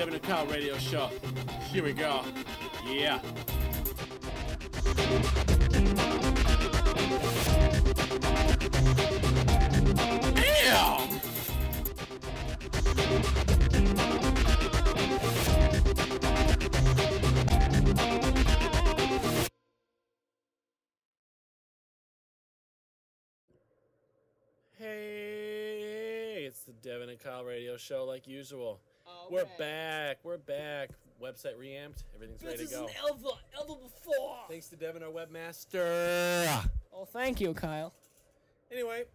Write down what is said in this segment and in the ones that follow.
Devin and Kyle radio show. Here we go. Yeah. Damn! Hey, it's the Devin and Kyle radio show like usual. We're back. Website reamped. Everything's ready to go. This is an ever before. Thanks to Devin, our webmaster. Oh, thank you, Kyle. Anyway,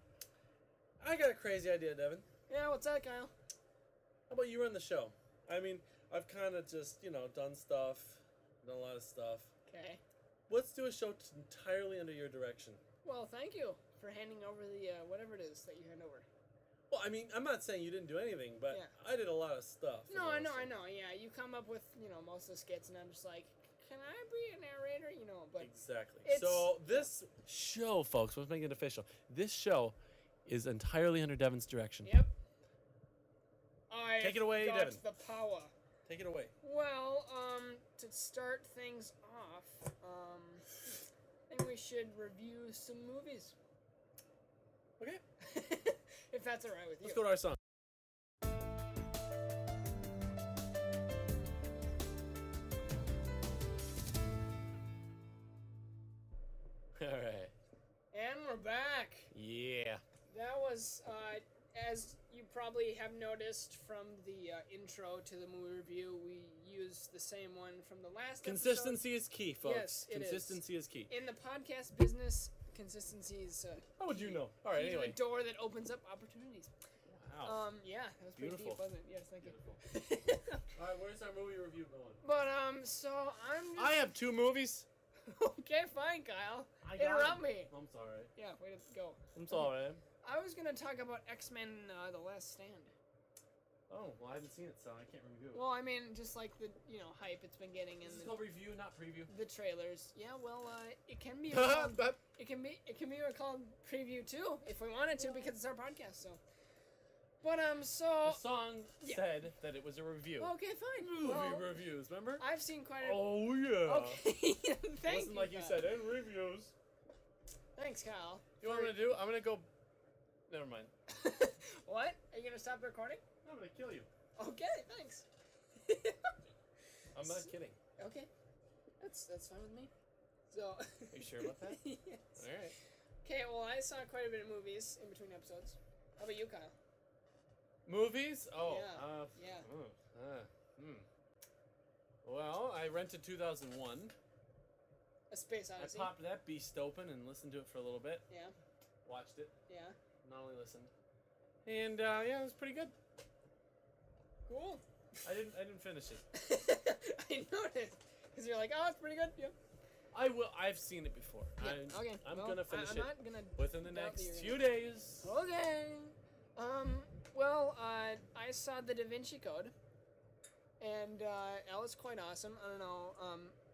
I got a crazy idea, Devin. Yeah, what's that, Kyle? How about you run the show? I mean, I've kind of just, done a lot of stuff. Okay. Let's do a show entirely under your direction. Well, thank you for handing over the, whatever it is that you hand over. Well, I mean, I'm not saying you didn't do anything, but yeah. I did a lot of stuff. No, I know. Yeah, you come up with, most of the skits, and I'm just like, can I be a narrator? But exactly. So this show, folks, let's make it official. This show is entirely under Devin's direction. Yep. Take it away, Devin. The power. Take it away. Well, to start things off, I think we should review some movies. Okay. If that's all right with you. Let's go to our song. All right. And we're back. Yeah. That was, as you probably have noticed from the intro to the movie review, we used the same one from the last Consistency episode. is key, folks. Yes, Consistency is key. In the podcast business, consistency is how would you know? All right, anyway. A door that opens up opportunities. Wow. Yeah, that was pretty Beautiful. deep, wasn't it? Yes, thank you. All right, where's our movie review going? But, so I have 2 movies. Okay, fine, Kyle. Interrupt me. I'm sorry. Yeah, way to go. I'm sorry. I was going to talk about X-Men The Last Stand. Oh, well, I haven't seen it, so I can't review it. Well, I mean, just like the, hype it's been getting in This is called review, not preview. The trailers. Yeah, well, it can be called, it can be called preview too, if we wanted to, because it's our podcast, so. But, so... The song said that it was a review. Okay, fine. Movie reviews, remember? I've seen quite a... Oh, yeah. Okay, thank you, like you said, and reviews. Thanks, Kyle. You know what I'm going to do? I'm going to go... Never mind. What? Are you going to stop the recording? I'm going to kill you. Okay, thanks. I'm not kidding. Okay. That's fine with me. So... Are you sure about that? Yes. All right. Okay, well, I saw quite a bit of movies in between episodes. How about you, Kyle? Movies? Oh. Yeah. Well, I rented 2001. A Space Odyssey. I popped that beast open and listened to it for a little bit. Yeah. Watched it. Yeah. Not only listened. And, yeah, it was pretty good. Cool. I didn't finish it. I noticed. Because you're like, oh, it's pretty good. Yeah. I will. I've seen it before. Yeah. Okay. I'm gonna finish it not gonna within the next few days. Okay. Well, I saw the Da Vinci Code, and that was quite awesome. I don't know.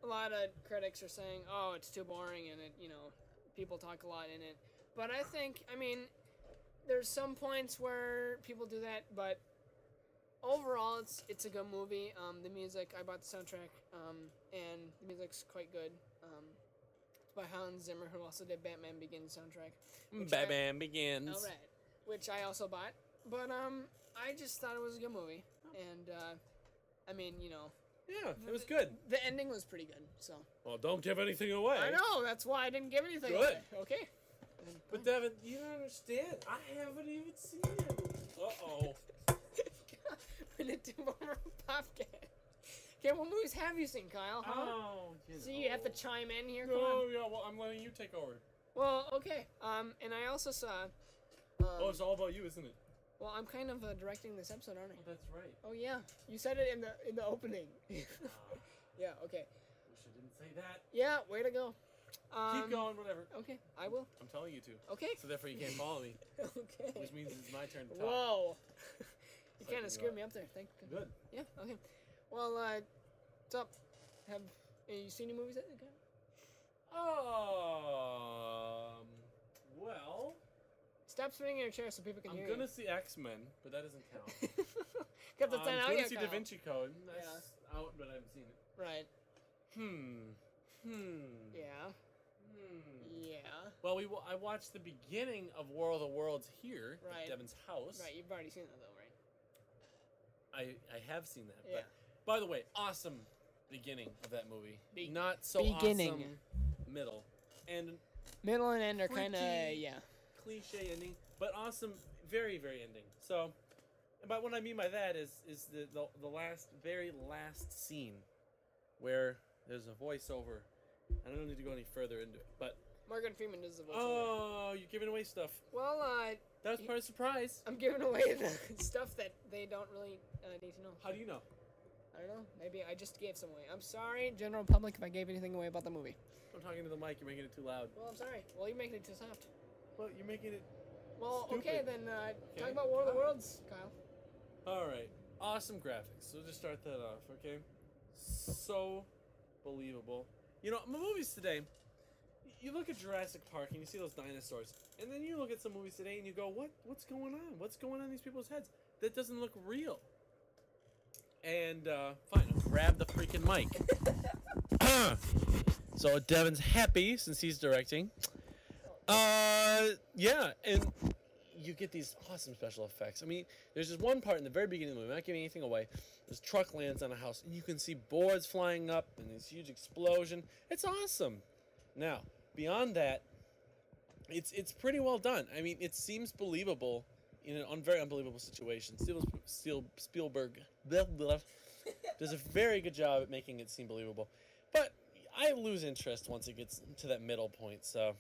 A lot of critics are saying, oh, it's too boring, and it, people talk a lot in it. But I think, there's some points where people do that, but overall, it's a good movie. The music, I bought the soundtrack, and the music's quite good. It's by Hans Zimmer, who also did Batman Begins soundtrack. Batman Begins. All right, which I also bought. But I just thought it was a good movie, and Yeah, it was good. The ending was pretty good. So. Well, don't give anything away. I know. That's why I didn't give anything away. Okay. But Devin, you don't understand. I haven't even seen it. Uh-oh. We need to over Popcat. Okay, what movies have you seen, Kyle? Huh? Oh, you have to chime in here. No, yeah. Well, I'm letting you take over. Well, okay. And I also saw. It's all about you, isn't it? Well, I'm kind of directing this episode, aren't I? Oh, that's right. Oh yeah, you said it in the opening. Yeah. Okay. Wish I didn't say that. Yeah. Way to go. Keep going, whatever. Okay, I will. I'm telling you to. Okay. So therefore you can't follow me. Okay. Which means it's my turn to talk. Whoa. You kind of screwed me up there. Thank you. Good. Yeah. Okay. Well, what's up? Have you seen any movies lately? Well, Stop swinging your chair so people can hear you. I'm gonna see X-Men, but that doesn't count. Because it's not out I'm yet, gonna see Kyle. Da Vinci Code. That's out, but I haven't seen it. Right. Yeah. Yeah. Well, I watched the beginning of War of the Worlds here Right. at Devin's house. Right, you've already seen that though, right? I have seen that. Yeah. But, by the way, awesome beginning of that movie. Not so beginning. awesome middle. And Middle and end are kind of, pretty yeah. cliche ending, but awesome, very, very ending. So, but what I mean by that is the very last scene where there's a voiceover. I don't need to go any further into it, but Morgan Freeman does the voiceover. oh, you're giving away stuff. Well, That was part of the surprise. I'm giving away the stuff that they don't really need to know. How do you know? I don't know. Maybe I just gave some away. I'm sorry, general public, if I gave anything away about the movie. I'm talking to the mic. You're making it too loud. Well, I'm sorry. Well, you're making it too soft. Well, you're making it. Well, stupid. okay, then talk about War of the Worlds, Kyle. All right. Awesome graphics. So just start that off, okay? So believable. You know, movies today, you look at Jurassic Park and you see those dinosaurs, and then you look at some movies today and you go, what's going on? What's going on in these people's heads? That doesn't look real. And, fine, I'll grab the freaking mic. So Devin's happy since he's directing. Yeah, and you get these awesome special effects. I mean, there's this one part in the very beginning of the movie, I'm not giving anything away. This truck lands on a house, and you can see boards flying up, and this huge explosion. It's awesome. Now, beyond that, it's pretty well done. I mean, it seems believable in a very unbelievable situation. Spielberg does a very good job at making it seem believable. But I lose interest once it gets to that middle point, so...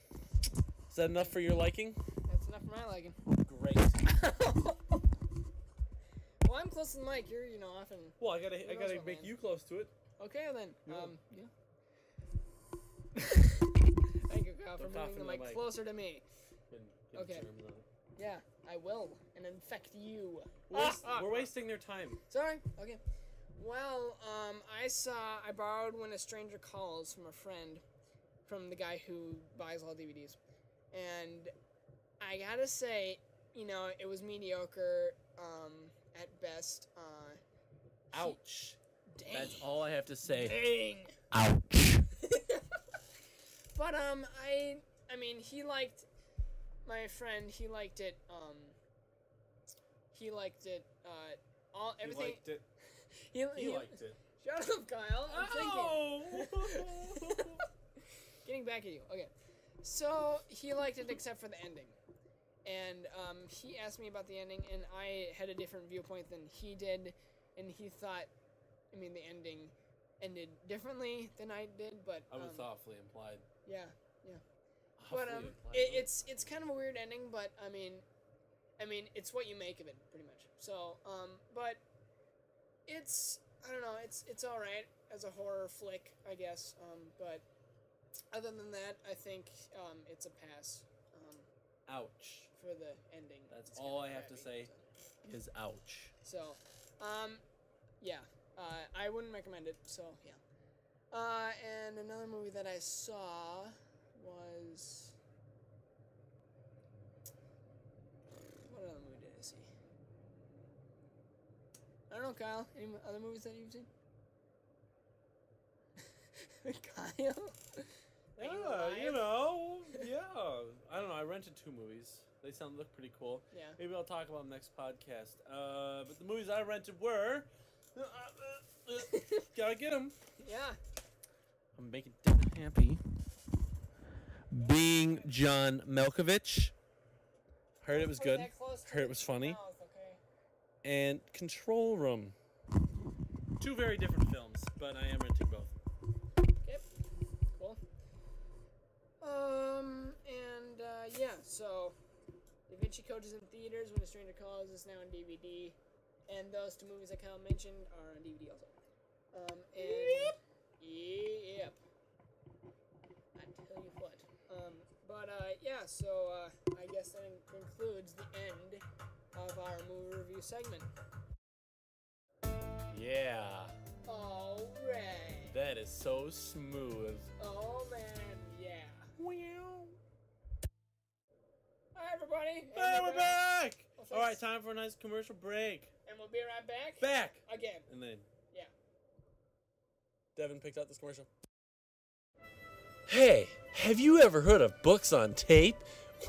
Is that enough for your liking? That's enough for my liking. Great. Well, I'm close to the mic. You're, often... Well, I gotta make you close to it. Okay, then. Yeah. Thank you, Kyle, for Don't cough moving the into the mic mic. closer to me. Get Okay. germs on it. Yeah, I will. And infect you. We're wasting their time. Sorry. Okay. Well, I borrowed When a Stranger Calls from a friend, from the guy who buys all DVDs. And I gotta say, it was mediocre, at best. Ouch. Dang. That's all I have to say. Dang. Ouch. But, I mean, my friend, he liked it, everything. He liked it. He liked it. Shut up, Kyle. I'm thinking. Getting back at you. Okay. So, he liked it except for the ending. And, he asked me about the ending, and I had a different viewpoint than he did. And he thought, the ending ended differently than I did, but... I was awfully implied. Yeah. Awfully But, implied. it's kind of a weird ending, but, I mean, it's what you make of it, pretty much. So, but it's, I don't know, it's alright as a horror flick, I guess, but other than that, I think, it's a pass, Ouch. for the ending. That's It's all I kinda have to crappy, say is ouch. So, yeah, I wouldn't recommend it, so, yeah. And another movie that I saw was... What other movie did I see? I don't know, Kyle. Any other movies that you've seen? Kyle? Yeah. I don't know. I rented 2 movies. They look pretty cool. Yeah. Maybe I'll talk about them next podcast. But the movies I rented were... gotta get them. Yeah. I'm making Devin happy. Being John Malkovich. Heard it was good. Heard it was funny. And Control Room. 2 very different films, but I am renting both. Okay. Cool. Yeah, so Da Vinci Code is in theaters, When a Stranger Calls is now on DVD, and those 2 movies that Kyle mentioned are on DVD also. Yep. I tell you what. Yeah, so, I guess that concludes the end of our movie review segment. Yeah. Alright. That is so smooth. Oh, man, yeah. Wow. Hi, everybody. everybody. Hey, we're back! Well, All right, time for a nice commercial break. And we'll be right back. Back! Again. And then... Yeah. Devin picked out this commercial. Hey, have you ever heard of books on tape?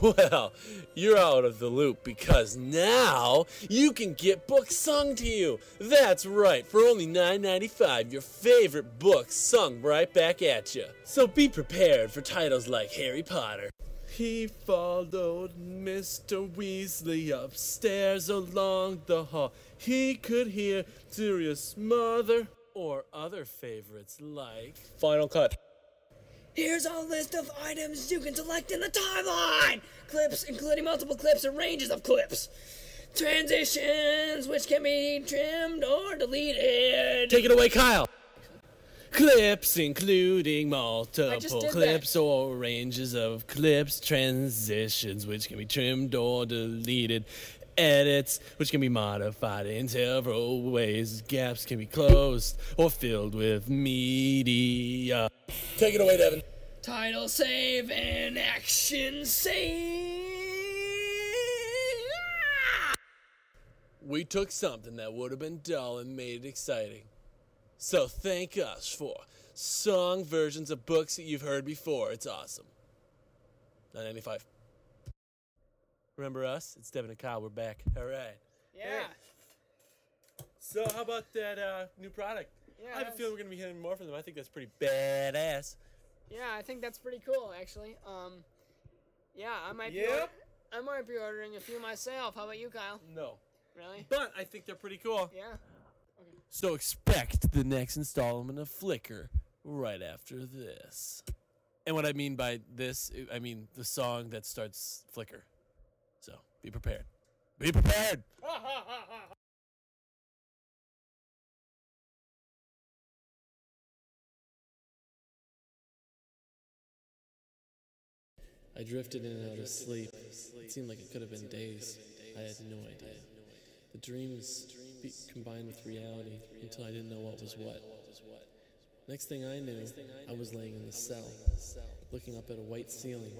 Well, you're out of the loop because now you can get books sung to you. That's right, for only $9.95, your favorite books sung right back at you. So be prepared for titles like Harry Potter. He followed Mr. Weasley upstairs along the hall. He could hear Sirius' mother or other favorites like Final Cut. Here's a list of items you can select in the timeline! Clips, including multiple clips and ranges of clips. Transitions, which can be trimmed or deleted. Take it away, Kyle! Clips, including multiple clips or ranges of clips. Transitions, which can be trimmed or deleted. Edits, which can be modified in several ways. Gaps can be closed or filled with media. Take it away, Devin. Title save and action save. We took something that would have been dull and made it exciting. So thank us for song versions of books that you've heard before. It's awesome. $9.95. Remember us? It's Devin and Kyle. We're back. All right. Yeah. Hey. So how about that new product? Yeah, I have a feeling we're going to be hearing more from them. I think that's pretty badass. Yeah, I think that's pretty cool, actually. Yeah, I might be ordering a few myself. How about you, Kyle? No. Really? But I think they're pretty cool. Yeah. Okay. So expect the next installment of Flicker right after this. And what I mean by this, I mean the song that starts Flicker. So be prepared. Be prepared! I drifted in and out of sleep. It seemed like it could have been days. I had no idea. The dreams combined with reality until I didn't know what was what. Next thing I knew, I was laying in the cell, looking up at a white ceiling.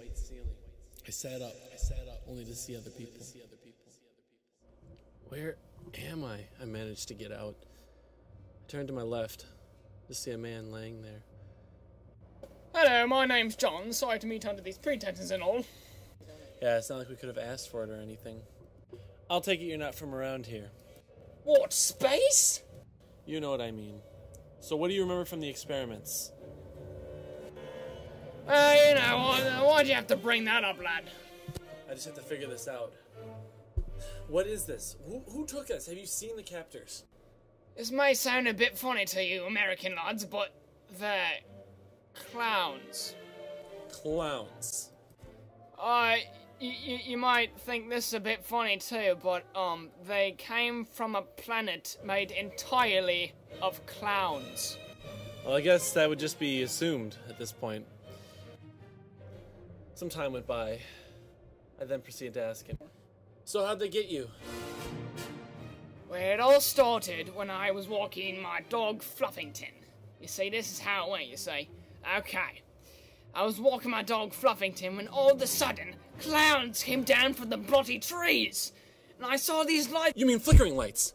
I sat up, only to see other people. Where am I? I managed to get out. I turned to my left to see a man laying there. Hello, my name's John. Sorry to meet under these pretenses and all. Yeah, it's not like we could have asked for it or anything. I'll take it you're not from around here. What, space? You know what I mean. So what do you remember from the experiments? You know, why'd you have to bring that up, lad? I just have to figure this out. What is this? Who took us? Have you seen the captors? This may sound a bit funny to you American lads, but they're clowns. Clowns. You might think this is a bit funny too, but they came from a planet made entirely of clowns. Well, I guess that would just be assumed at this point. Some time went by. I then proceeded to ask him, so how'd they get you? Well, it all started when I was walking my dog Fluffington. You see, this is how it went, you see. Okay. I was walking my dog Fluffington when all of a sudden, clowns came down from the bloody trees. And I saw these lights. You mean flickering lights?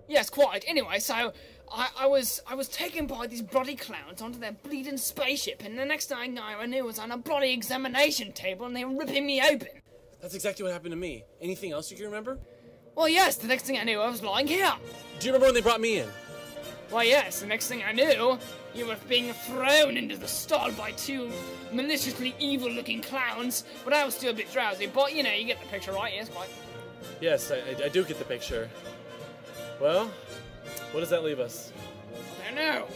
Yes, quite. Anyway, so I was taken by these bloody clowns onto their bleeding spaceship, and the next thing I knew was on a bloody examination table, and they were ripping me open. That's exactly what happened to me. Anything else you can remember? Well, yes, the next thing I knew, I was lying here. Do you remember when they brought me in? Well, yes, the next thing I knew, you were being thrown into the stall by two maliciously evil-looking clowns, but I was still a bit drowsy, but, you know, you get the picture, right? Yes, quite. Yes, I do get the picture. Well, what does that leave us? I don't know.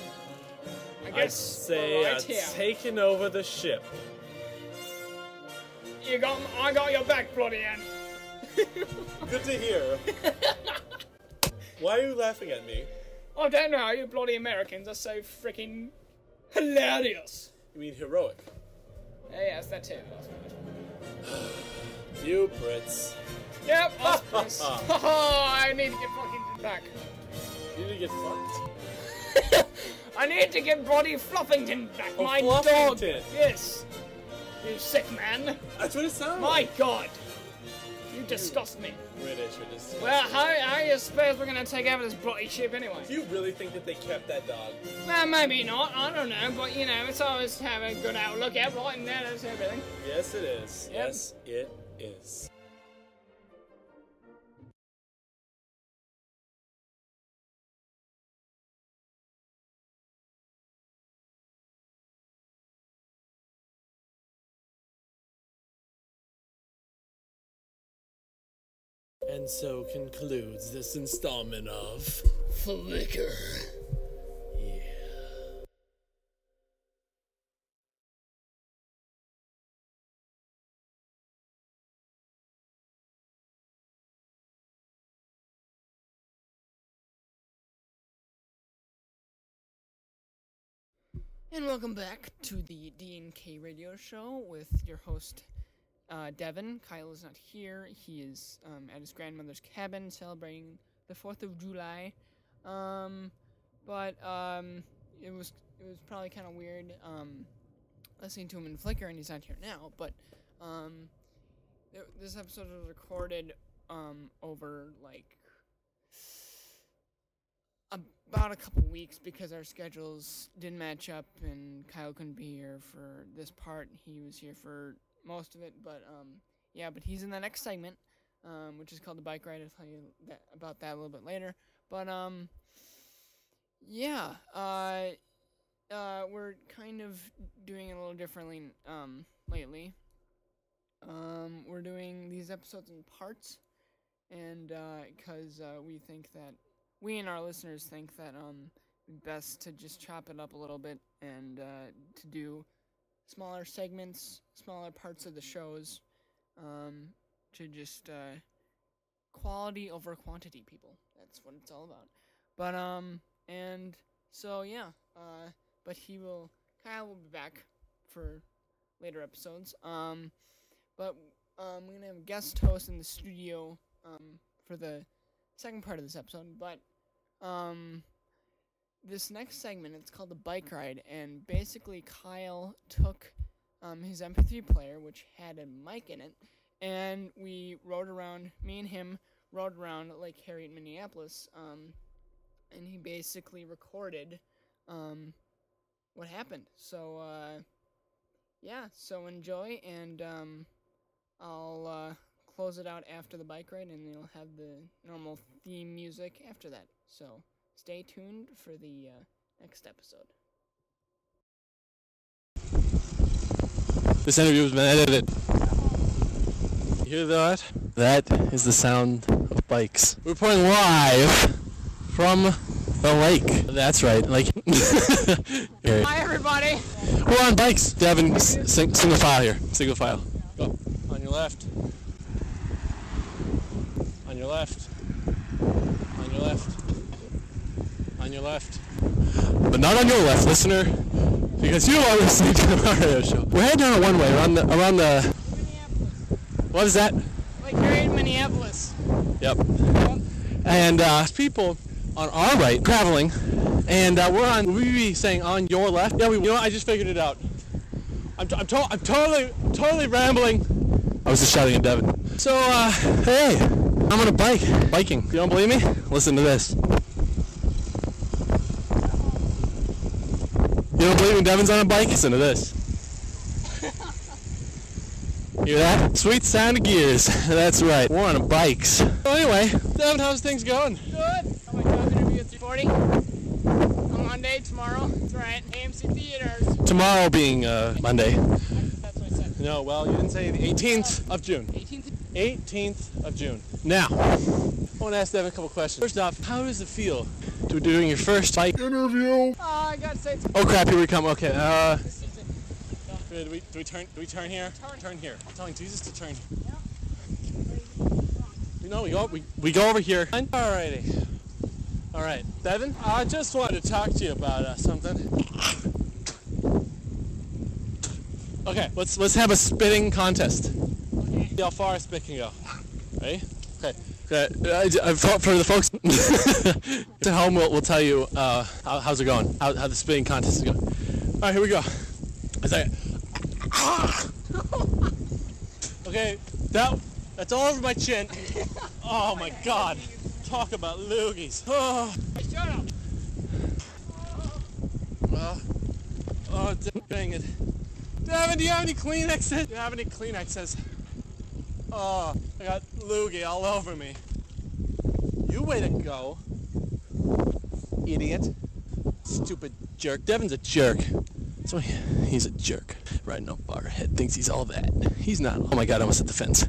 I guess say we're right here. Taking over the ship. I got your back, bloody end. Good to hear. Why are you laughing at me? I don't know, you bloody Americans are so freaking hilarious. You mean heroic? Yes, that too. You Brits. Yep, us Brits. I need to get fucking back. You need to get fucked? I need to get bloody Fluffington back, Oh, my Fluffington. dog. Yes. You sick man. That's what it sounds My like. God. You disgust me. British are disgusting. Well, how do you suppose we're gonna take over this bloody ship anyway? Do you really think that they kept that dog? Well, maybe not. I don't know, but you know, it's always to have a good outlook at, right? And that is everything. Yes, it is. Yep. Yes, it is. And so concludes this installment of Flicker. Yeah. And welcome back to the D&K radio show with your host, Devin. Kyle is not here. He is at his grandmother's cabin celebrating the 4th of July. But it was probably kind of weird listening to him in Flickr, and he's not here now. But this episode was recorded over like about a couple weeks because our schedules didn't match up, and Kyle couldn't be here for this part. He was here for most of it, but yeah, but he's in the next segment, which is called the bike ride. I'll tell you about that a little bit later. But yeah, we're kind of doing it a little differently lately. We're doing these episodes in parts, and because we and our listeners think that best to just chop it up a little bit and to do smaller segments, smaller parts of the shows, to just quality over quantity, people. That's what it's all about. But and so yeah, but Kyle will be back for later episodes. But we're gonna have a guest host in the studio for the second part of this episode. But this next segment, it's called the bike ride, and basically Kyle took his MP3 player, which had a mic in it, and we rode around. Me and him rode around Lake Harriet, Minneapolis, and he basically recorded what happened. So yeah, so enjoy, and I'll close it out after the bike ride, and you'll have the normal theme music after that. So stay tuned for the next episode. This interview has been edited. You hear that? That is the sound of bikes. We're reporting live from the lake. That's right, lake. Hi, everybody. We're on bikes. Devin, single file here. Single file. Go. On your left. On your left. On your left. On your left. But not on your left, listener, because you are listening to the radio show. We're heading down a one-way around the. Minneapolis. What is that? Lake Harriet, Minneapolis. Yep. And people on our right traveling, and we'll be saying on your left. Yeah, you know what? I just figured it out. I'm totally rambling. I was just shouting at Devin. So hey, I'm on a bike, biking. You don't believe me? Listen to this. You don't believe me? Devin's on a bike? Listen to this. Hear that? Sweet sound of gears. That's right. We're on bikes. So anyway, Devin, how's things going? Good. Got my job interview at 3:40 on Monday, tomorrow. That's right. AMC Theaters. Tomorrow being Monday. That's what I said. No, well, you didn't say the 18th of June. 18th? 18th of June. Now, I want to ask Devin a couple questions. First off, how does it feel to be doing your first bike interview? I gotta say it's... Oh crap, here we come. Okay, This is it. do we turn here? Turn here. I'm telling Jesus to turn. No, we go over here. Alrighty. All right, Devin, I just wanted to talk to you about something. Okay, let's have a spitting contest. Okay. See how far a spit can go. Ready? Okay. For the folks at home, we'll tell you how's it going, how the spitting contest is going. All right, here we go. Okay, that That's all over my chin. Oh my God. Talk about loogies. Oh. Shut up. Oh, dang it. Devin, do you have any Kleenexes? Do you have any Kleenexes? Oh, I got loogie all over me. You way to go. Idiot. Stupid jerk. Devin's a jerk. So he's a jerk. Riding up our head, thinks he's all that. He's not. Oh my God, I almost hit the fence.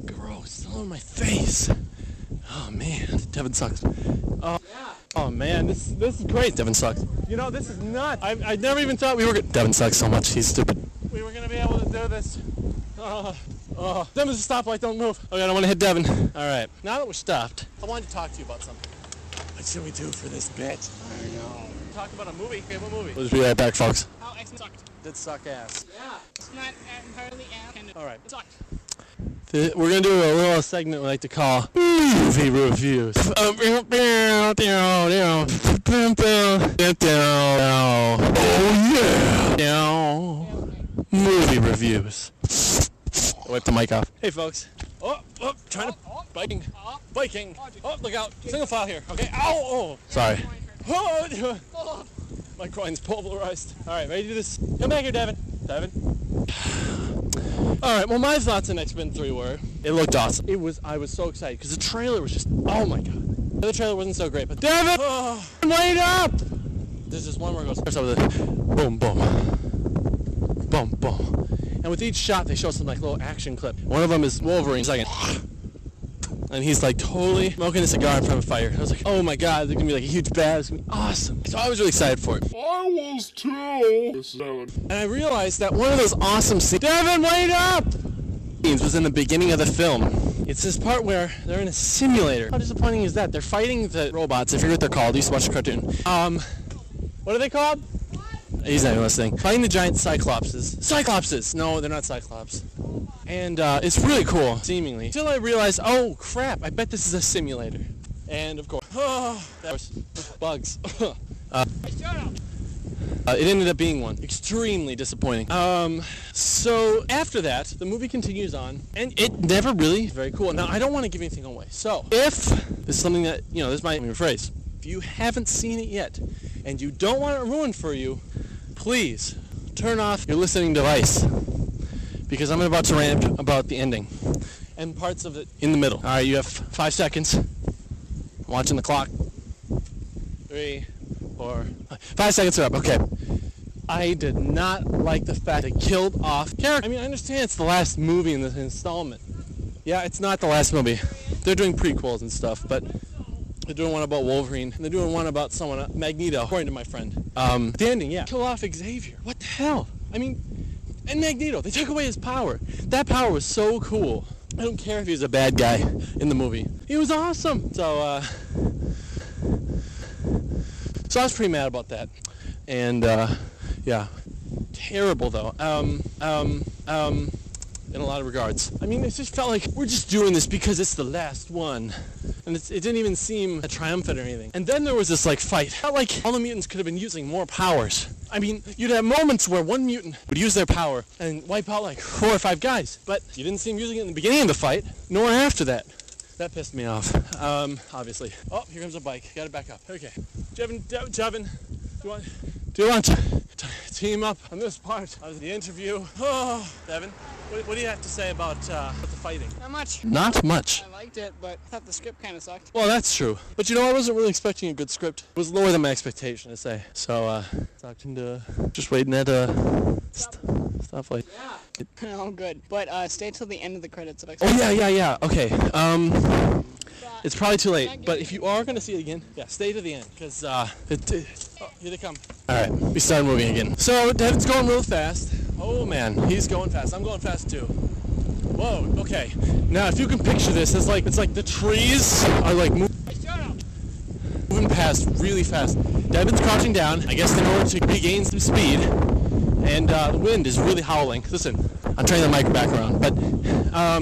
Gross. It's all over my face. Oh man, Devin sucks. Oh man, this is great. Devin sucks. You know, this is nuts. I never even thought we were gonna... Devin sucks so much. He's stupid. We were gonna be able to do this. Devin's a stoplight. Don't move. Okay, I don't want to hit Devin. All right. Now that we're stopped, I wanted to talk to you about something. What should we do for this bit? I don't know. Talk about a movie. Okay, what movie? We'll just be right back, folks. How X sucked. Did suck ass. Yeah. It's not entirely ass. All right. It sucked. We're going to do a little segment we like to call movie reviews. Oh, yeah. Movie reviews. Wipe the mic off. Hey, folks. Trying to... Biking. Oh, look out. Single file here. Okay. Ow. Oh. Sorry. My groin's pulverized. All right, ready to do this? Come back here, Devin. All right, well, my thoughts on X-Men 3 were, it looked awesome. I was so excited, because the trailer was just, oh my God. The other trailer wasn't so great, but Devin, wait up! There's this one where it goes, over the boom, boom, boom, boom. And with each shot, they show some like little action clip. One of them is Wolverine, he's like, and he's like totally smoking a cigar in front of a fire. I was like, oh my God, there's gonna be like a huge bat, it's gonna be awesome. So I was really excited for it. I was too. And I realized that one of those awesome scenes, Devin, wait up! Was in the beginning of the film. It's this part where they're in a simulator. How disappointing is that? They're fighting the robots, I forget what they're called, I used to watch the cartoon. What are they called? He's not even listening. Fighting the giant Cyclopses! No, they're not Cyclops. And it's really cool, seemingly. Until I realized, oh crap, I bet this is a simulator. And of course, that was bugs. It ended up being one. Extremely disappointing. So after that, the movie continues on, and it never really very cool. Now, I don't want to give anything away. So if this is something that, this might be a phrase. If you haven't seen it yet, and you don't want it ruined for you, please turn off your listening device, because I'm about to rant about the ending and parts of it in the middle. All right, you have 5 seconds. I'm watching the clock. 3, 4, 5 seconds are up. Okay. I did not like the fact they killed off characters. I mean, I understand it's the last movie in this installment. Yeah, it's not the last movie. They're doing prequels and stuff, but they're doing one about Wolverine, and they're doing one about someone, Magneto, according to my friend. The ending, yeah. Kill off Xavier. What the hell? I mean, and Magneto, they took away his power. That power was so cool. I don't care if he was a bad guy in the movie. He was awesome. So I was pretty mad about that. And, yeah. Terrible, though. In a lot of regards. I mean, it just felt like we're just doing this because it's the last one. And it didn't even seem triumphant or anything. And then there was this, fight. It felt like all the mutants could have been using more powers. I mean, you'd have moments where one mutant would use their power and wipe out, 4 or 5 guys. But you didn't see him using it in the beginning of the fight, nor after that. That pissed me off, obviously. Oh, here comes a bike. Gotta back up. Okay. Devin, do you want to team up on this part of the interview? Oh, Devin, what do you have to say about the fighting? Not much. Not much. I liked it, but I thought the script kind of sucked. Well, that's true. But I wasn't really expecting a good script. It was lower than my expectation, I say. So, talked into just waiting at stuff like. Yeah. Oh, good. But stay till the end of the credits. Oh yeah. Okay. It's probably too late. But if you are gonna see it again, yeah, stay to the end, because here they come. All right, we start moving again. So Devin's going real fast. Oh man, he's going fast. I'm going fast too. Whoa. Okay. Now, if you can picture this, it's like the trees are moving past really fast. Devin's crouching down, I guess, in order to regain some speed. and the wind is really howling. Listen, I'm turning the mic back around, but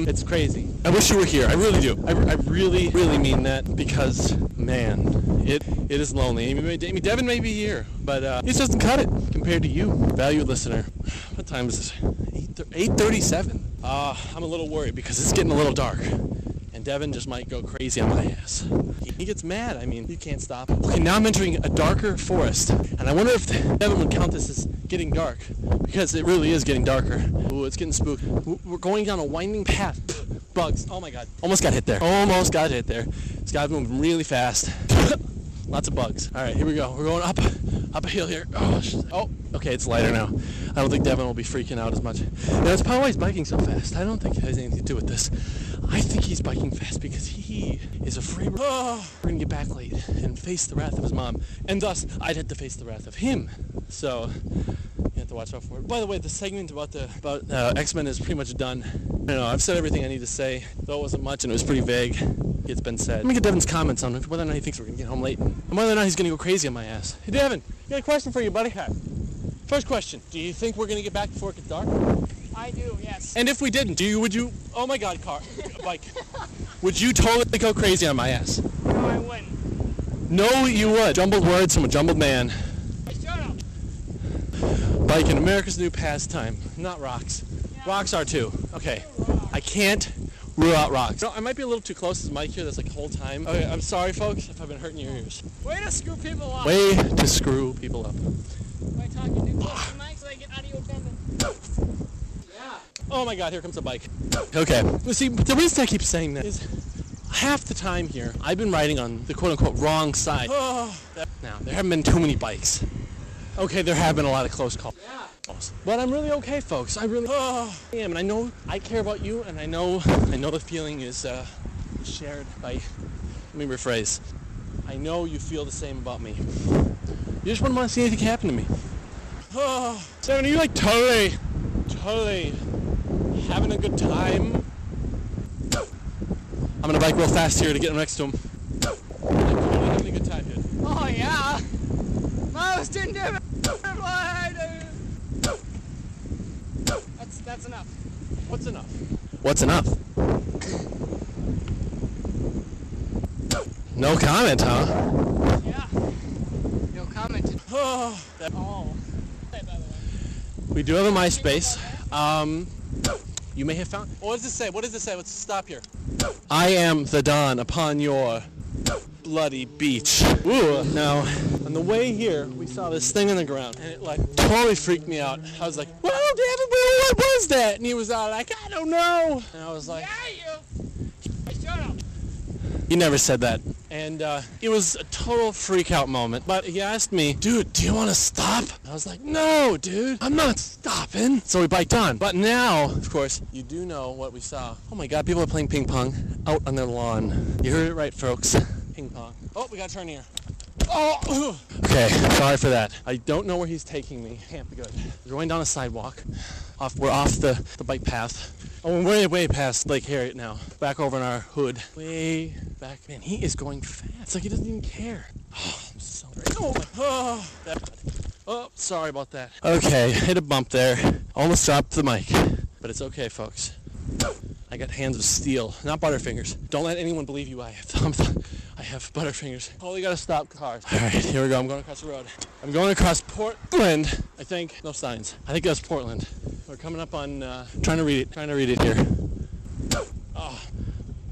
it's crazy. I wish you were here. I really do. I really, really mean that, because, man, it is lonely. I mean, Devin may be here, but he just doesn't cut it compared to you, valued listener. What time is this? 8:37. I'm a little worried because it's getting a little dark. And Devin just might go crazy on my ass. He gets mad. I mean, you can't stop him. Okay, now I'm entering a darker forest. And I wonder if Devin would count this as getting dark. Because it really is getting darker. Ooh, it's getting spooky. We're going down a winding path. Bugs. Oh my god. Almost got hit there. Almost got hit there. This guy's moving really fast. Lots of bugs. Alright, here we go. We're going up a hill here. Oh, okay, it's lighter now. I don't think Devin will be freaking out as much. That's probably why he's biking so fast. I don't think it has anything to do with this. I think he's biking fast because he is afraid we're going to get back late and face the wrath of his mom. And thus, I'd have to face the wrath of him. So, you have to watch out for it. By the way, the segment about X-Men is pretty much done. I know, I've said everything I need to say, though it wasn't much and it was pretty vague. It's been said. Let me get Devin's comments on whether or not he thinks we're going to get home late. And whether or not he's going to go crazy on my ass. Hey, Devin, I got a question for you, buddy. First question, do you think we're going to get back before it gets dark? I do, yes. And if we didn't, would you, oh my god, bike, would you totally go crazy on my ass? No, I wouldn't. No, you would. Jumbled words from a jumbled man. Hey, shut up. Biking, America's new pastime. Not rocks. Yeah. Rocks are too. Okay. I can't rule out rocks. No, I might be a little too close to the mic here. That's like the whole time. Okay, I'm sorry, folks, if I've been hurting your ears. Way to screw people up. Way to screw people up. By talking too close to the mic so I get audio bending. Yeah. Oh my god, here comes a bike. Okay. See, the reason I keep saying that is half the time here, I've been riding on the quote-unquote wrong side. Now, there haven't been too many bikes. Okay, there have been a lot of close calls. Yeah. But I'm really okay, folks. I really am. And I know I care about you, and I know the feeling is shared by, let me rephrase. I know you feel the same about me. You just wouldn't want to see anything happen to me. Devin, are you like totally having a good time? I'm gonna bike real fast here to get next to him. I'm totally having a good time here. Oh, yeah. Most indifferent. That's enough. What's enough? What's enough? No comment, huh? Yeah. No comment. Oh. By the way. We do have a MySpace. You may have found. What does it say? What does it say? Let's stop here. I am the dawn upon your bloody beach. Ooh. Now, on the way here, we saw this thing on the ground, and it like totally freaked me out. I was like, "Well, Devin, what was that?" And he was all like, "I don't know." And I was like, Yeah, you. Hey, shut up. He never said that. And it was a total freak out moment. But he asked me, "Dude, do you want to stop?" I was like, "No, dude, I'm not stopping." So we biked on. But now, of course, you do know what we saw. Oh my god, people are playing ping pong out on their lawn. You heard it right, folks. Ping pong. Oh, we gotta turn here. Oh! Okay, sorry for that. I don't know where he's taking me. Can't be good. We're going down a sidewalk. We're off the bike path. Oh, we're way past Lake Harriet now. Back over in our hood. Way back. Man, he is going fast. It's like he doesn't even care. Oh, I'm so oh, sorry about that. Okay, hit a bump there. Almost dropped the mic. But it's okay, folks. I got hands of steel, not butterfingers. Don't let anyone believe you. I have butterfingers. Totally gotta stop cars. All right, here we go. I'm going across the road. I'm going across Portland. I think. No signs. I think that's Portland. We're coming up on. Trying to read it here. Oh,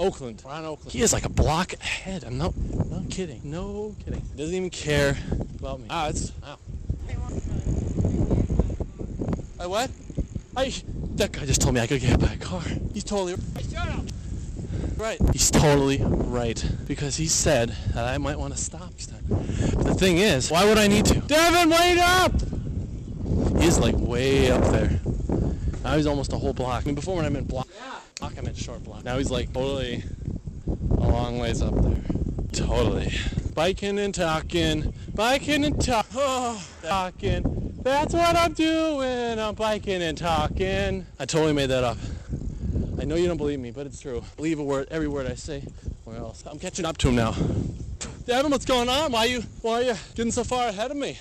Oakland. We're on Oakland. He is like a block ahead. I'm not kidding. No kidding. He doesn't even care about me. Ow. What? That guy just told me I could get hit by a car. He's totally right. He's totally right. Because he said that I might want to stop next time. But the thing is, why would I need to? Devin, wait up! He's like way up there. Now he's almost a whole block. I mean, before when I meant block, I meant short block. Now he's like totally a long ways up there. Totally. Biking and talking. Oh, talking. That's what I'm doing. I'm biking and talking. I totally made that up. I know you don't believe me, but it's true. Believe every word I say, or else. I'm catching up to him now. Devin, what's going on? Why are you getting so far ahead of me?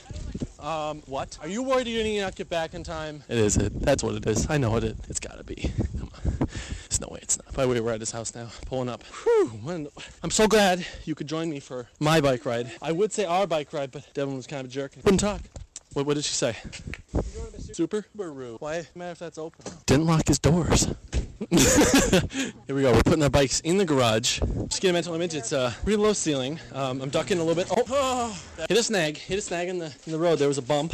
What? Are you worried you're gonna not get back in time? It is it. That's what it is. I know it. It's gotta be. Come on. There's no way it's not. By the way, we're at his house now, pulling up. Whew, I'm so glad you could join me for my bike ride. I would say our bike ride, but Devin was kind of a jerk and wouldn't talk. What did she say? Subaru. Why? Matter if that's open. Didn't lock his doors. Here we go. We're putting our bikes in the garage. Just get a mental image. It's real low ceiling. I'm ducking a little bit. Oh, hit a snag. Hit a snag in the road. There was a bump.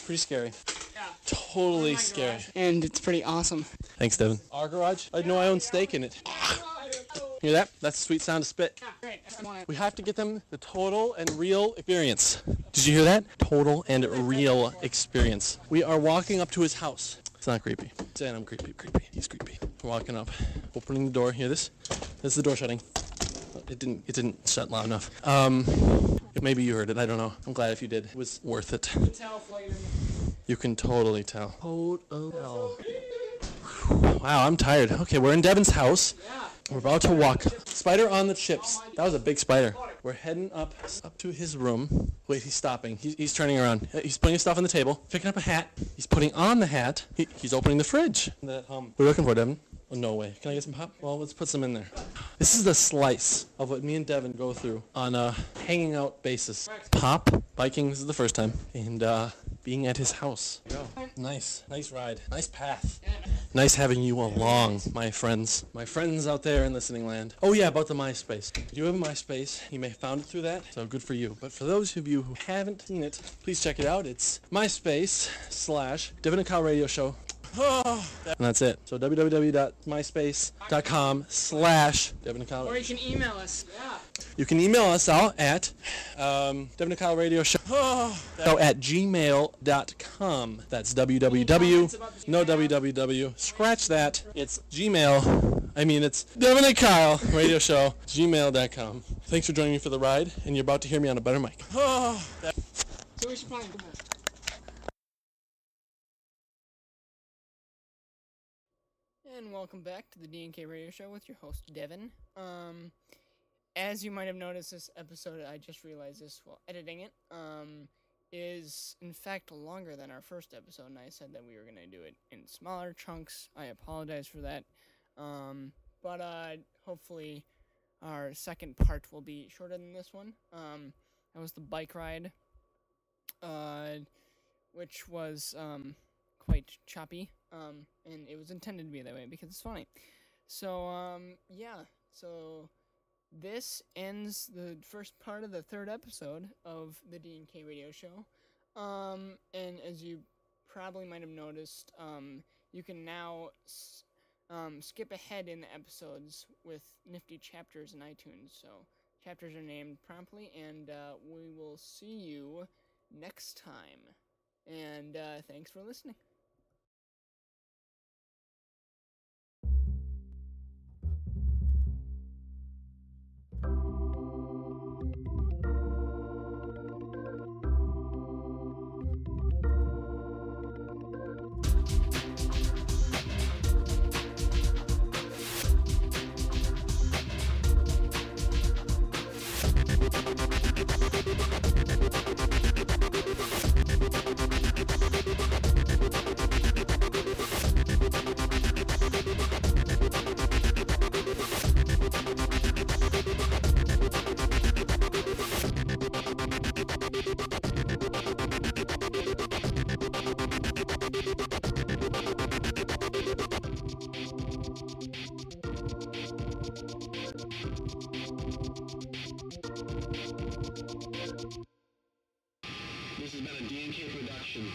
Pretty scary. Yeah. Totally scary. And it's pretty awesome. Thanks, Devin. Our garage. I know I own steak in it. Hear that? That's the sweet sound of spit. Great. We have to get them the total and real experience. Did you hear that? Total and real experience. We are walking up to his house. It's not creepy. Saying I'm creepy. He's creepy. We're walking up, opening the door. Hear this? This is the door shutting. It didn't shut loud enough. Maybe you heard it. I don't know. I'm glad if you did. It was worth it. You can totally tell. Wow, I'm tired. Okay, we're in Devin's house. We're about to walk. Spider on the chips. That was a big spider. We're heading up to his room. Wait, he's stopping. He's turning around. He's putting his stuff on the table. Picking up a hat. He's putting on the hat. He's opening the fridge. What are we looking for, Devin? Oh, no way. Can I get some pop? Well, let's put some in there. This is the slice of what me and Devin go through on a hanging out basis. Pop, biking, this is the first time, and being at his house. Nice ride. Nice path. Nice having you along, my friends. My friends out there in listening land. Oh yeah, about the MySpace. You have a MySpace. You may have found it through that, so good for you. But for those of you who haven't seen it, please check it out. It's MySpace/Devin and Kyle Radio Show. And that's it. So www.myspace.com/Devin and Kyle. Or you can email us. Yeah. You can email us out at Devin and Kyle Radio Show at gmail.com. That's www. No www. Scratch that. It's Gmail. It's Devin and Kyle Radio Show. Gmail.com. Thanks for joining me for the ride, and you're about to hear me on a better mic. So we should probably do that. And welcome back to the D&K Radio Show with your host, Devin. As you might have noticed, this episode, I just realized this while editing it, is in fact longer than our first episode, and I said that we were going to do it in smaller chunks. I apologize for that. But hopefully our second part will be shorter than this one. That was the bike ride, which was quite choppy. And it was intended to be that way because it's funny. So, yeah. So, this ends the first part of the third episode of the D&K Radio Show. And as you probably might have noticed, you can now skip ahead in the episodes with nifty chapters in iTunes. So, chapters are named promptly, and we will see you next time. And thanks for listening. This has been a D&K production.